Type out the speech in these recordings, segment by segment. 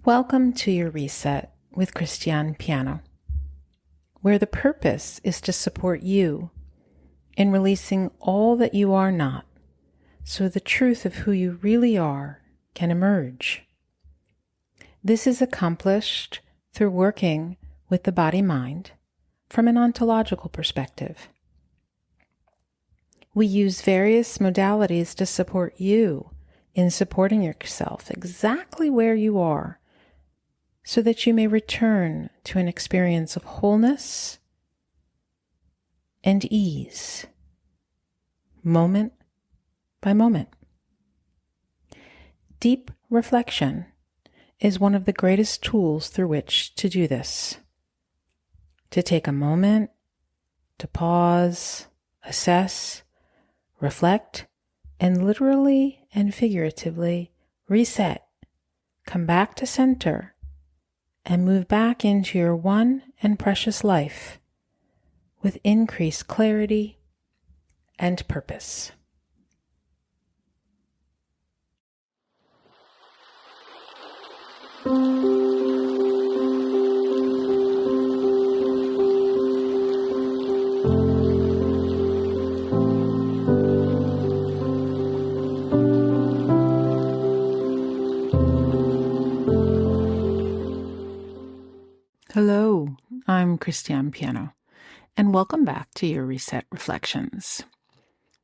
Welcome to Your Reset with Christiane Piano, where the purpose is to support you in releasing all that you are not, so the truth of who you really are can emerge. This is accomplished through working with the BodyMind from an ontological perspective. We use various modalities to support you in supporting yourself exactly where you are, so that you may return to an experience of wholeness and ease, moment by moment. Deep reflection is one of the greatest tools through which to do this. To take a moment, to pause, assess, reflect, and literally and figuratively reset, come back to center, and move back into your one and precious life with increased clarity and purpose. Hello, I'm Christiane Piano, and welcome back to Your Reset Reflections.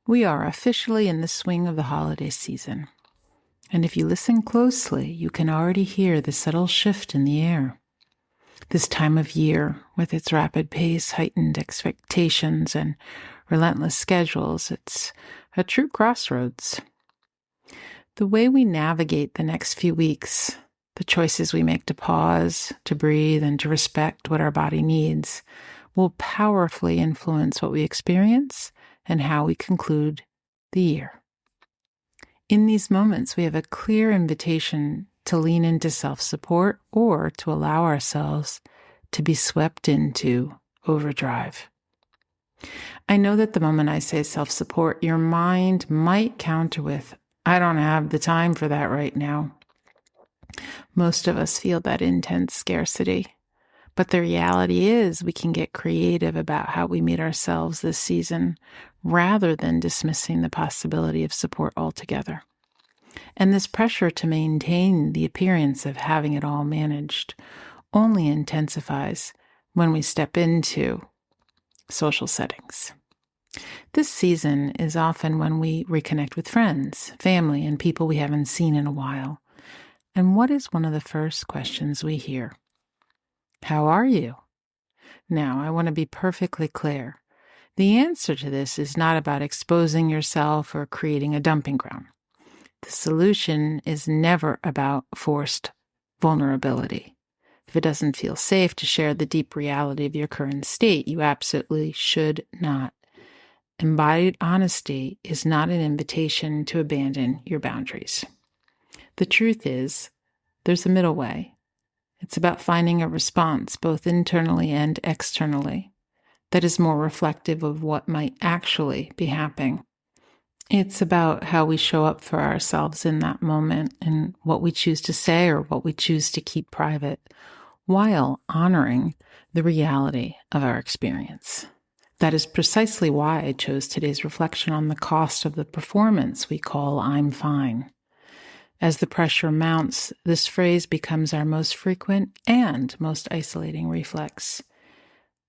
We are officially in the swing of the holiday season, and if you listen closely, you can already hear the subtle shift in the air. This time of year, with its rapid pace, heightened expectations, and relentless schedules, it's a true crossroads. The way we navigate the next few weeks, the choices we make to pause, to breathe, and to respect what our body needs will powerfully influence what we experience and how we conclude the year. In these moments, we have a clear invitation to lean into self-support or to allow ourselves to be swept into overdrive. I know that the moment I say self-support, your mind might counter with, "I don't have the time for that right now." Most of us feel that intense scarcity, but the reality is we can get creative about how we meet ourselves this season rather than dismissing the possibility of support altogether. And this pressure to maintain the appearance of having it all managed only intensifies when we step into social settings. This season is often when we reconnect with friends, family, and people we haven't seen in a while. And what is one of the first questions we hear? How are you? Now, I want to be perfectly clear. The answer to this is not about exposing yourself or creating a dumping ground. The solution is never about forced vulnerability. If it doesn't feel safe to share the deep reality of your current state, you absolutely should not. Embodied honesty is not an invitation to abandon your boundaries. The truth is, there's a middle way. It's about finding a response, both internally and externally, that is more reflective of what might actually be happening. It's about how we show up for ourselves in that moment and what we choose to say or what we choose to keep private, while honoring the reality of our experience. That is precisely why I chose today's reflection on the cost of the performance we call "I'm fine." As the pressure mounts, this phrase becomes our most frequent and most isolating reflex.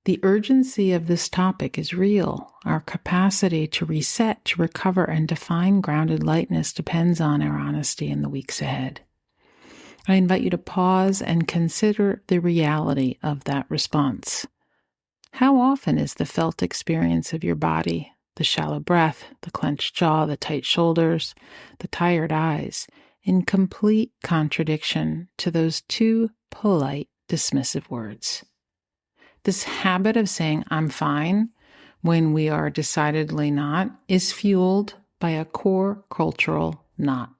The urgency of this topic is real. Our capacity to reset, to recover, and to find grounded lightness depends on our honesty in the weeks ahead. I invite you to pause and consider the reality of that response. How often is the felt experience of your body, the shallow breath, the clenched jaw, the tight shoulders, the tired eyes, in complete contradiction to those two polite, dismissive words? This habit of saying "I'm fine" when we are decidedly not is fueled by a core cultural knot.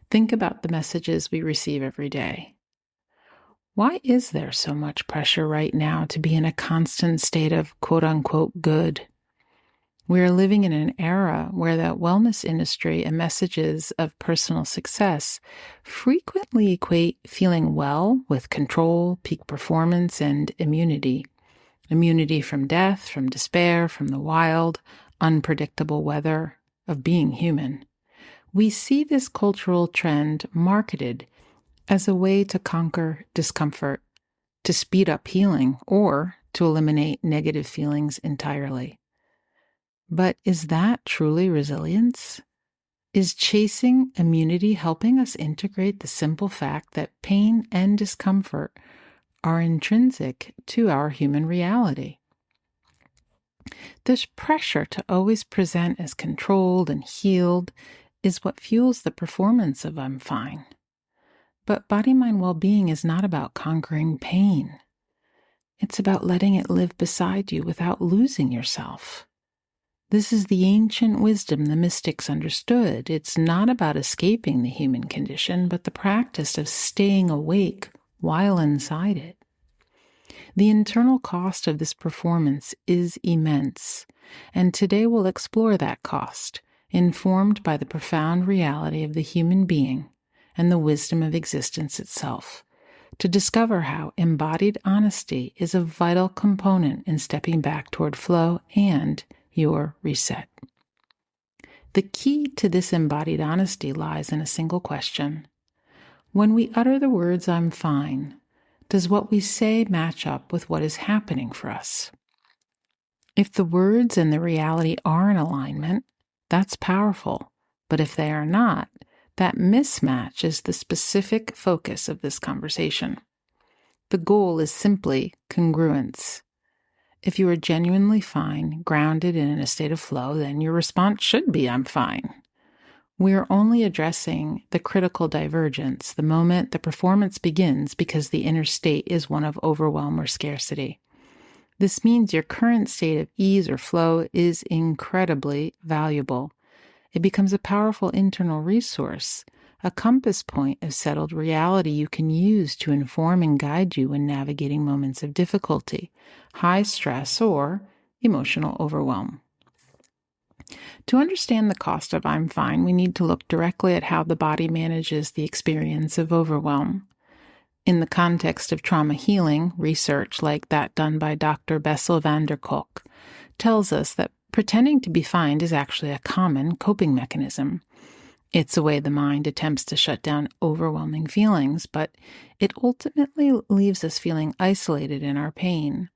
Think about the messages we receive every day. Why is there so much pressure right now to be in a constant state of quote-unquote good? We are living in an era where the wellness industry and messages of personal success frequently equate feeling well with control, peak performance, and immunity. Immunity from death, from despair, from the wild, unpredictable weather of being human. We see this cultural trend marketed as a way to conquer discomfort, to speed up healing, or to eliminate negative feelings entirely. But is that truly resilience? Is chasing immunity helping us integrate the simple fact that pain and discomfort are intrinsic to our human reality? This pressure to always present as controlled and healed is what fuels the performance of I'm fine. But body-mind well-being is not about conquering pain. It's about letting it live beside you without losing yourself. This is the ancient wisdom the mystics understood. It's not about escaping the human condition, but the practice of staying awake while inside it. The internal cost of this performance is immense, and today we'll explore that cost, informed by the profound reality of the human being and the wisdom of existence itself, to discover how embodied honesty is a vital component in stepping back toward flow and your reset. The key to this embodied honesty lies in a single question. When we utter the words, I'm fine, does what we say match up with what is happening for us? If the words and the reality are in alignment, that's powerful. But if they are not, that mismatch is the specific focus of this conversation. The goal is simply congruence. If you are genuinely fine, grounded and in a state of flow, then your response should be, I'm fine. We are only addressing the critical divergence, the moment the performance begins, because the inner state is one of overwhelm or scarcity. This means your current state of ease or flow is incredibly valuable. It becomes a powerful internal resource, a compass point of settled reality you can use to inform and guide you when navigating moments of difficulty, high stress, or emotional overwhelm. To understand the cost of I'm fine, we need to look directly at how the body manages the experience of overwhelm. In the context of trauma healing, research like that done by Dr. Bessel van der Kolk tells us that pretending to be fine is actually a common coping mechanism. It's a way the mind attempts to shut down overwhelming feelings, but it ultimately leaves us feeling isolated in our pain.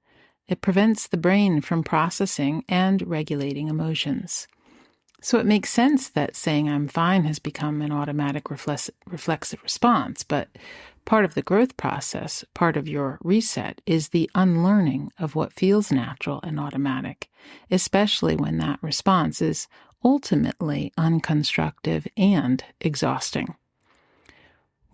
It prevents the brain from processing and regulating emotions. So it makes sense that saying I'm fine has become an automatic reflexive response, but part of the growth process, part of your reset, is the unlearning of what feels natural and automatic, especially when that response is ultimately unconstructive and exhausting.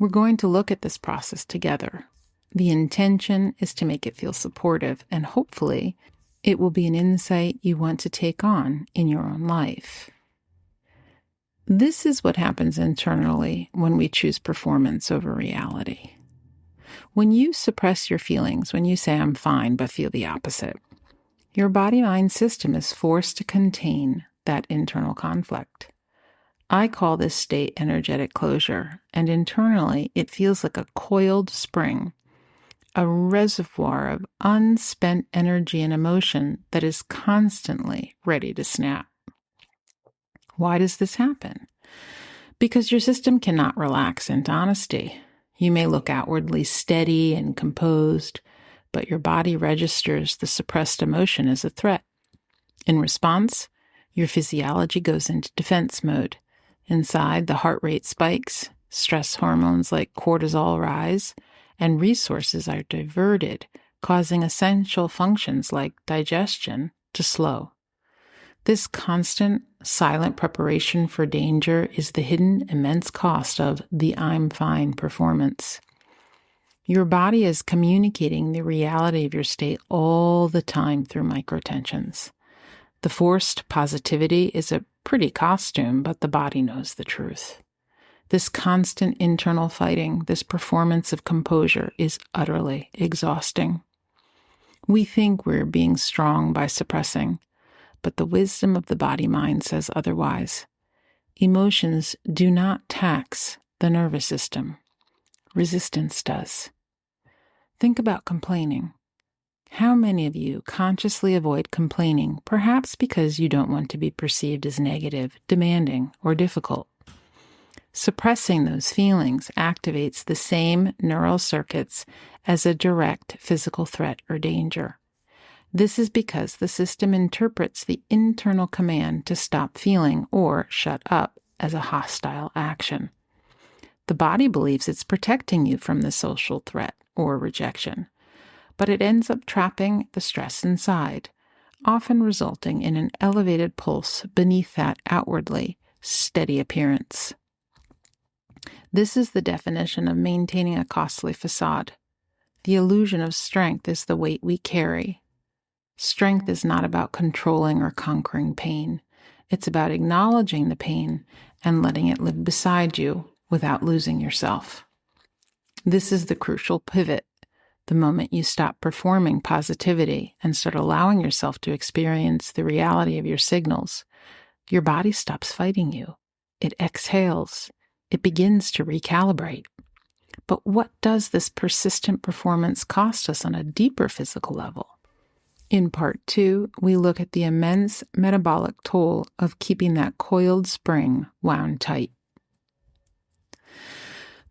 We're going to look at this process together. The intention is to make it feel supportive, and hopefully it will be an insight you want to take on in your own life. This is what happens internally when we choose performance over reality. When you suppress your feelings, when you say I'm fine but feel the opposite, your body-mind system is forced to contain that internal conflict. I call this state energetic closure, and internally it feels like a coiled spring, a reservoir of unspent energy and emotion that is constantly ready to snap. Why does this happen? Because your system cannot relax into honesty. You may look outwardly steady and composed, but your body registers the suppressed emotion as a threat. In response, your physiology goes into defense mode. Inside, the heart rate spikes, stress hormones like cortisol rise, and resources are diverted, causing essential functions like digestion to slow. This constant, silent preparation for danger is the hidden immense cost of the I'm fine performance. Your body is communicating the reality of your state all the time through microtensions. The forced positivity is a pretty costume, but the body knows the truth. This constant internal fighting, this performance of composure, is utterly exhausting. We think we're being strong by suppressing, but the wisdom of the body-mind says otherwise. Emotions do not tax the nervous system. Resistance does. Think about complaining. How many of you consciously avoid complaining, perhaps because you don't want to be perceived as negative, demanding, or difficult? Suppressing those feelings activates the same neural circuits as a direct physical threat or danger. This is because the system interprets the internal command to stop feeling or shut up as a hostile action. The body believes it's protecting you from the social threat or rejection, but it ends up trapping the stress inside, often resulting in an elevated pulse beneath that outwardly steady appearance. This is the definition of maintaining a costly facade. The illusion of strength is the weight we carry. Strength is not about controlling or conquering pain. It's about acknowledging the pain and letting it live beside you without losing yourself. This is the crucial pivot, the moment you stop performing positivity and start allowing yourself to experience the reality of your signals. Your body stops fighting you. It exhales. It begins to recalibrate. But what does this persistent performance cost us on a deeper physical level? In part 2, we look at the immense metabolic toll of keeping that coiled spring wound tight.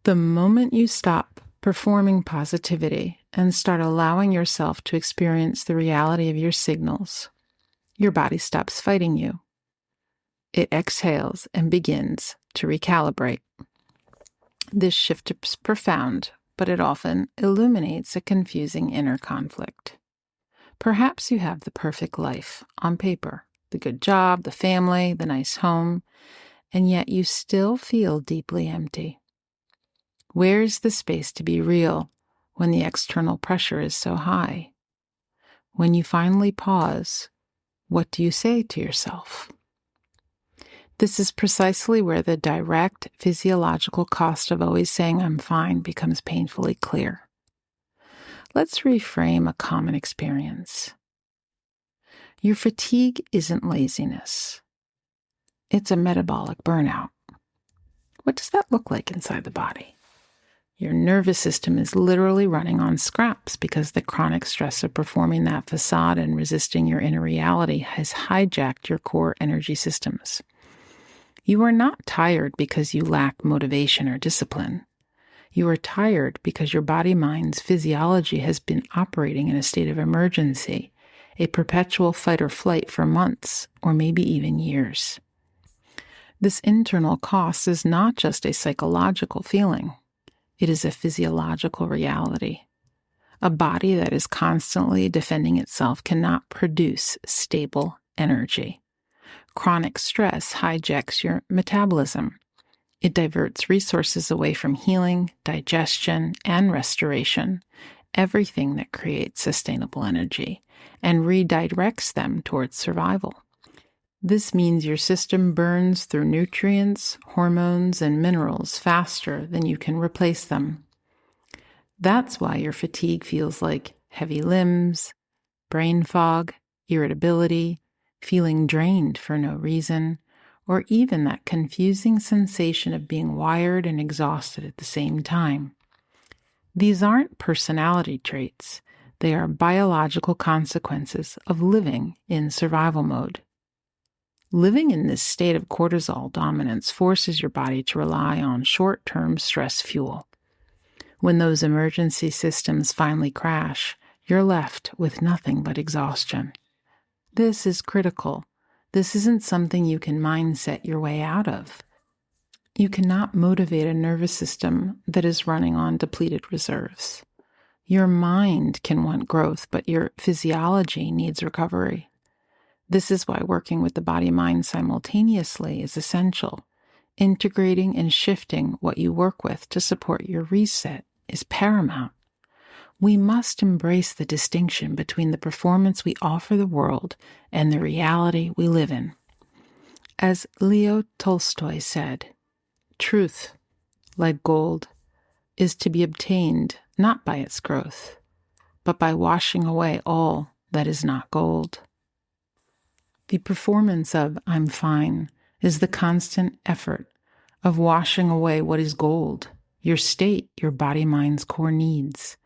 The moment you stop performing positivity and start allowing yourself to experience the reality of your signals, your body stops fighting you. It exhales and begins to recalibrate. This shift is profound, but it often illuminates a confusing inner conflict. Perhaps you have the perfect life on paper, the good job, the family, the nice home, and yet you still feel deeply empty. Where is the space to be real when the external pressure is so high? When you finally pause, what do you say to yourself? This is precisely where the direct physiological cost of always saying I'm fine becomes painfully clear. Let's reframe a common experience. Your fatigue isn't laziness. It's a metabolic burnout. What does that look like inside the body? Your nervous system is literally running on scraps because the chronic stress of performing that facade and resisting your inner reality has hijacked your core energy systems. You are not tired because you lack motivation or discipline. You are tired because your body-mind's physiology has been operating in a state of emergency, a perpetual fight or flight for months or maybe even years. This internal cost is not just a psychological feeling. It is a physiological reality. A body that is constantly defending itself cannot produce stable energy. Chronic stress hijacks your metabolism. It diverts resources away from healing, digestion, and restoration, everything that creates sustainable energy, and redirects them towards survival. This means your system burns through nutrients, hormones, and minerals faster than you can replace them. That's why your fatigue feels like heavy limbs, brain fog, irritability, feeling drained for no reason, or even that confusing sensation of being wired and exhausted at the same time. These aren't personality traits. They are biological consequences of living in survival mode. Living in this state of cortisol dominance forces your body to rely on short-term stress fuel. When those emergency systems finally crash, you're left with nothing but exhaustion. This is critical. This isn't something you can mindset your way out of. You cannot motivate a nervous system that is running on depleted reserves. Your mind can want growth, but your physiology needs recovery. This is why working with the body-mind simultaneously is essential. Integrating and shifting what you work with to support your reset is paramount. We must embrace the distinction between the performance we offer the world and the reality we live in. As Leo Tolstoy said, truth, like gold, is to be obtained not by its growth, but by washing away all that is not gold. The performance of I'm fine is the constant effort of washing away what is gold, your state, your body-mind's core needs.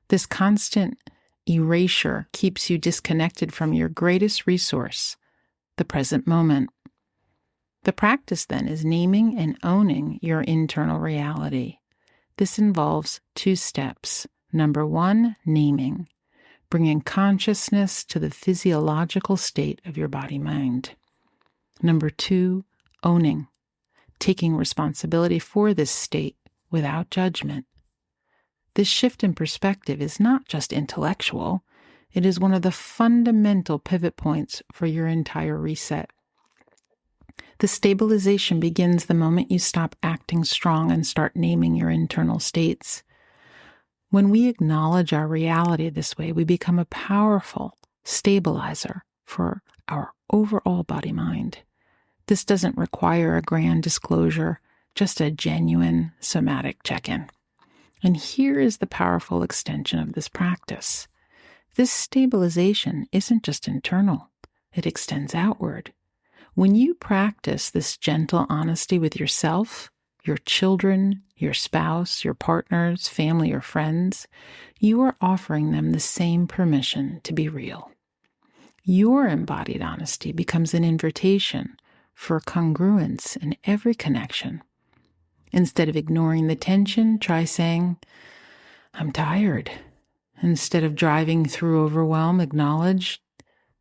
This constant erasure keeps you disconnected from your greatest resource, the present moment. The practice then is naming and owning your internal reality. This involves 2 steps. Number 1, naming, bringing consciousness to the physiological state of your body-mind. Number 2, owning, taking responsibility for this state without judgment. This shift in perspective is not just intellectual, it is one of the fundamental pivot points for your entire reset. The stabilization begins the moment you stop acting strong and start naming your internal states. When we acknowledge our reality this way, we become a powerful stabilizer for our overall body-mind. This doesn't require a grand disclosure, just a genuine somatic check-in. And here is the powerful extension of this practice. This stabilization isn't just internal, it extends outward. When you practice this gentle honesty with yourself, your children, your spouse, your partners, family, or friends, you are offering them the same permission to be real. Your embodied honesty becomes an invitation for congruence in every connection. Instead of ignoring the tension, try saying, I'm tired. Instead of driving through overwhelm, acknowledge,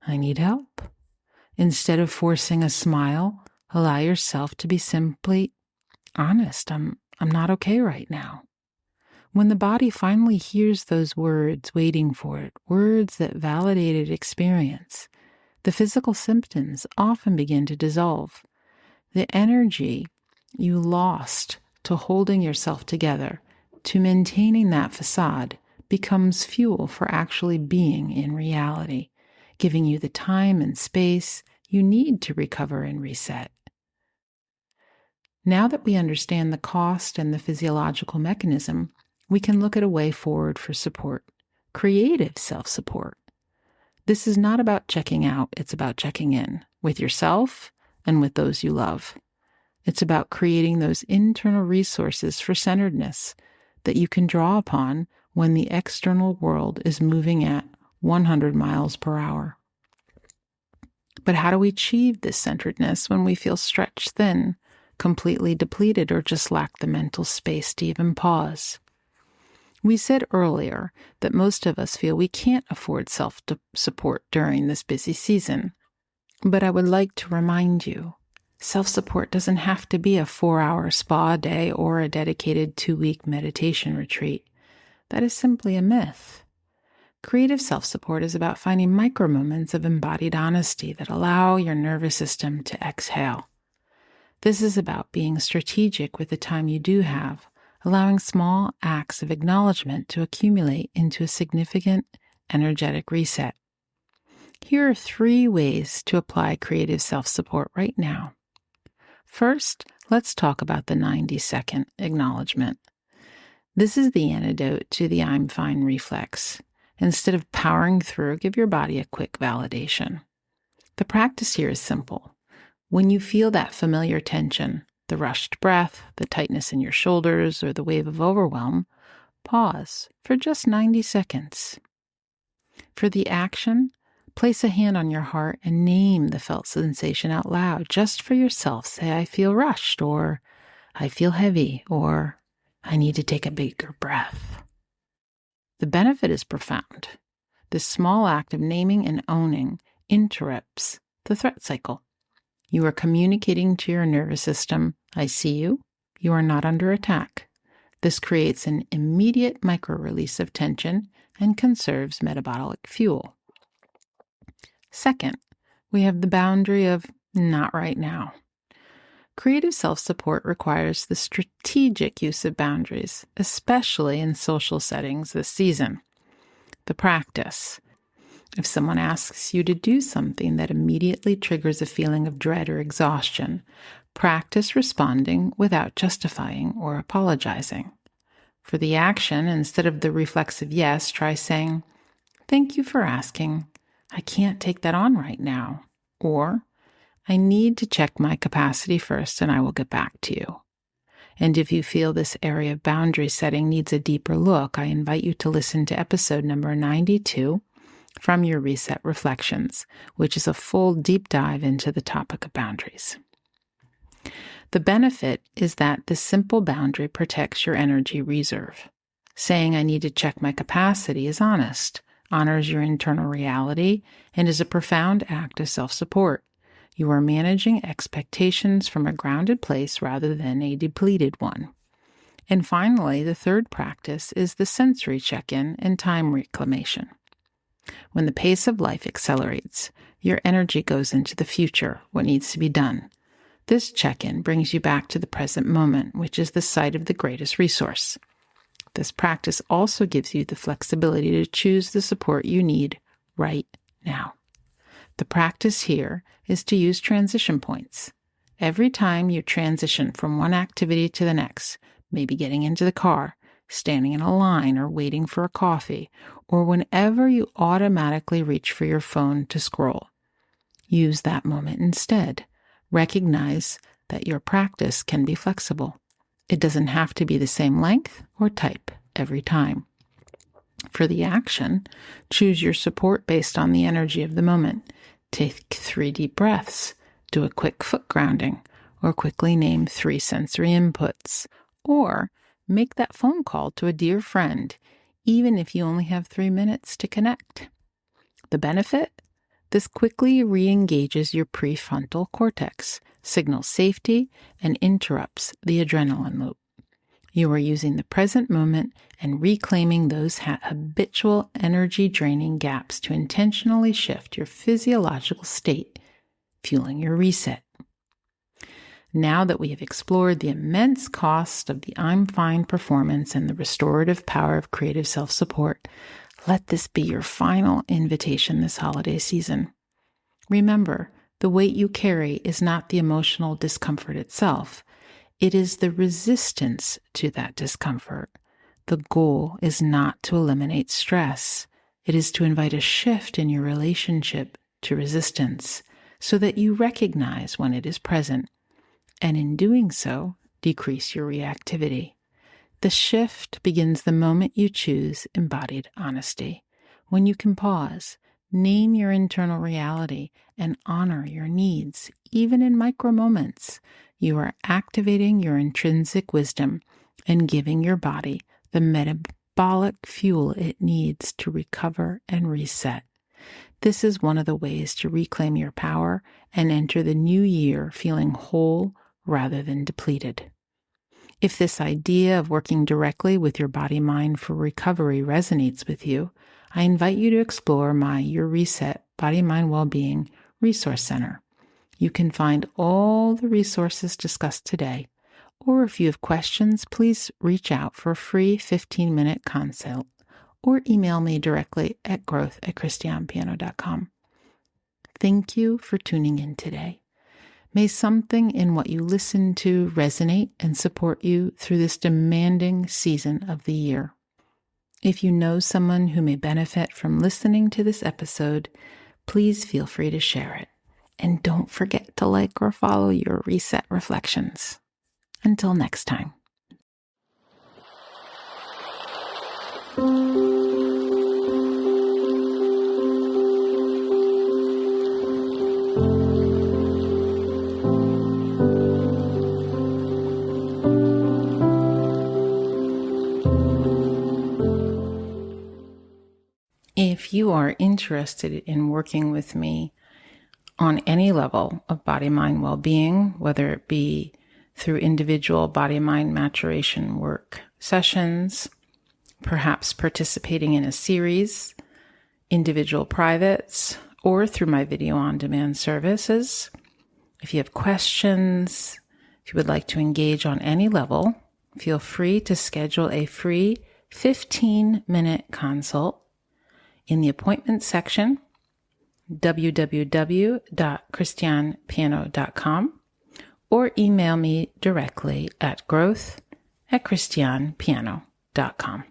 I need help. Instead of forcing a smile, allow yourself to be simply honest. I'm not okay right now. When the body finally hears those words waiting for it, words that validated experience, the physical symptoms often begin to dissolve. The energy you lost to holding yourself together, to maintaining that facade, becomes fuel for actually being in reality, giving you the time and space you need to recover and reset. Now that we understand the cost and the physiological mechanism, we can look at a way forward for support, creative self-support. This is not about checking out, it's about checking in with yourself and with those you love. It's about creating those internal resources for centeredness that you can draw upon when the external world is moving at 100 miles per hour. But how do we achieve this centeredness when we feel stretched thin, completely depleted, or just lack the mental space to even pause? We said earlier that most of us feel we can't afford self-support during this busy season. But I would like to remind you, self-support doesn't have to be a 4-hour spa day or a dedicated 2-week meditation retreat. That is simply a myth. Creative self-support is about finding micro moments of embodied honesty that allow your nervous system to exhale. This is about being strategic with the time you do have, allowing small acts of acknowledgement to accumulate into a significant energetic reset. Here are 3 ways to apply creative self-support right now. First, let's talk about the 90-second acknowledgement. This is the antidote to the I'm fine reflex. Instead of powering through, give your body a quick validation. The practice here is simple. When you feel that familiar tension, the rushed breath, the tightness in your shoulders, or the wave of overwhelm, pause for just 90 seconds. For the action, place a hand on your heart and name the felt sensation out loud. Just for yourself, say, I feel rushed, or I feel heavy, or I need to take a bigger breath. The benefit is profound. This small act of naming and owning interrupts the threat cycle. You are communicating to your nervous system, I see you. You are not under attack. This creates an immediate micro-release of tension and conserves metabolic fuel. Second, we have the boundary of not right now. Creative self-support requires the strategic use of boundaries, especially in social settings this season. The practice. If someone asks you to do something that immediately triggers a feeling of dread or exhaustion, practice responding without justifying or apologizing. For the action, instead of the reflexive yes, try saying, thank you for asking. I can't take that on right now. Or, I need to check my capacity first and I will get back to you. And if you feel this area of boundary setting needs a deeper look, I invite you to listen to episode number 92 from YourReset Reflections, which is a full deep dive into the topic of boundaries. The benefit is that this simple boundary protects your energy reserve. Saying I need to check my capacity is honest, honors your internal reality, and is a profound act of self-support. You are managing expectations from a grounded place rather than a depleted one. And finally, the third practice is the sensory check-in and time reclamation. When the pace of life accelerates, your energy goes into the future, what needs to be done. This check-in brings you back to the present moment, which is the site of the greatest resource. This practice also gives you the flexibility to choose the support you need right now. The practice here is to use transition points. Every time you transition from one activity to the next, maybe getting into the car, standing in a line or waiting for a coffee, or whenever you automatically reach for your phone to scroll, use that moment instead. Recognize that your practice can be flexible. It doesn't have to be the same length or type every time. For the action, choose your support based on the energy of the moment. Take 3 deep breaths, do a quick foot grounding, or quickly name 3 sensory inputs, or make that phone call to a dear friend, even if you only have 3 minutes to connect. The benefit? This quickly re-engages your prefrontal cortex, signals safety, and interrupts the adrenaline loop. You are using the present moment and reclaiming those habitual energy-draining gaps to intentionally shift your physiological state, fueling your reset. Now that we have explored the immense cost of the I'm fine performance and the restorative power of creative self-support, let this be your final invitation this holiday season. Remember, the weight you carry is not the emotional discomfort itself. It is the resistance to that discomfort. The goal is not to eliminate stress. It is to invite a shift in your relationship to resistance so that you recognize when it is present, and in doing so, decrease your reactivity. The shift begins the moment you choose embodied honesty. When you can pause, name your internal reality, and honor your needs, even in micro moments, you are activating your intrinsic wisdom and giving your body the metabolic fuel it needs to recover and reset. This is one of the ways to reclaim your power and enter the new year feeling whole rather than depleted. If this idea of working directly with your body-mind for recovery resonates with you, I invite you to explore my YourReset Body-Mind Wellbeing Resource Center. You can find all the resources discussed today, or if you have questions, please reach out for a free 15-minute consult or email me directly at growth@christianepiano.com. Thank you for tuning in today. May something in what you listen to resonate and support you through this demanding season of the year. If you know someone who may benefit from listening to this episode, please feel free to share it. And don't forget to like or follow YourReset Reflections. Until next time. If you are interested in working with me on any level of body-mind well-being, whether it be through individual body-mind maturation work sessions, perhaps participating in a series, individual privates, or through my video-on-demand services, if you have questions, if you would like to engage on any level, feel free to schedule a free 15-minute consult in the appointment section, www.christianepiano.com, or email me directly at growth@christianepiano.com.